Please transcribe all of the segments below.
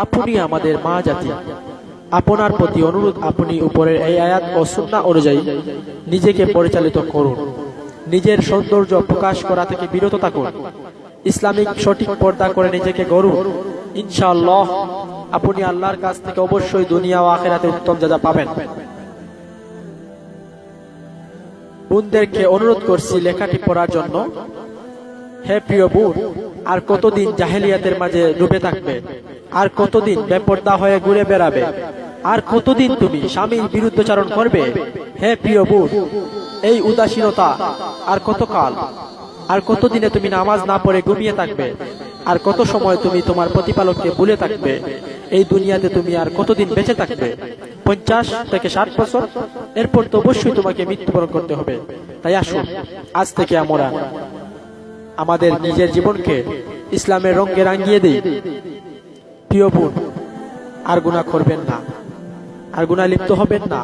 আপনি আমাদের মা জাতি, আপনার প্রতি অনুরোধ, আপনি উপরের এই আয়াত ও সুন্নাহ অনুযায়ী নিজেকে পরিচালিত করুন। নিজের সৌন্দর্য প্রকাশ করা থেকে বিরত থাকুন। ইসলামিক সঠিক পর্দা করে নিজেকে গড়ুন। ইনশাআল্লাহ আপনি আল্লাহর কাছ থেকে অবশ্যই দুনিয়া ও আখিরাতে উত্তম জাযা পাবেন। বোনদেরকে অনুরোধ করছি লেখাটি পড়ার জন্য। হে প্রিয় বোন, আর কতদিন জাহেলিয়াতের মাঝে ডুবে থাকবে? আর কতদিন বেপর্দা হয়ে ঘুরে বেড়াবে? আর কতদিন তুমি স্বামীর বিরুদ্ধাচরণ করবে? হে প্রিয় বোন, এই উদাসীনতা আর কতকাল? আর কতদিনে তুমি নামাজ না পড়ে ঘুমিয়ে থাকবে? আর কত সময় তুমি তোমার প্রতিপালককে ভুলে থাকবে? এই দুনিয়াতে তুমি আর কতদিন বেঁচে থাকবে? 50 থেকে 60 বছর? এরপর তো অবশ্যই তোমাকে মৃত্যুবরণ করতে হবে। তাই আসুন আজ থেকে আমরা আমাদের নিজের জীবনকে ইসলামের রঙে রাঙিয়ে দেই। প্রিয় বোন, আর গুনাহ করবেন না, আর গুনাহ লিপ্ত হবেন না,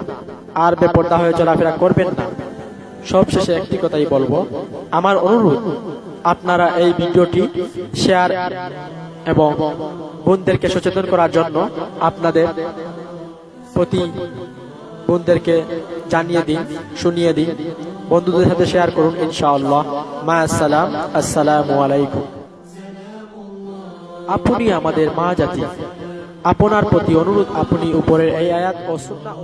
আর বেপরদা হয়ে চলাফেরা করবেন না। সবশেষে একটি কথাই বলবো, আমার অনুরোধ আপনারা এই ভিডিওটি শেয়ার এবং বোনদেরকে সচেতন করার জন্য আপনাদের প্রতি বোনদেরকে জানিয়ে দিন, শুনিয়ে দিন, বন্ধুদের সাথে শেয়ার করুন। ইনশাআল্লাহ। মা আসসালাম, আসসালামু আলাইকুম। আপনি আমাদের মা জাতি, আপনার প্রতি অনুরোধ, আপনি উপরের এই আয়াত ও সুন্নাহ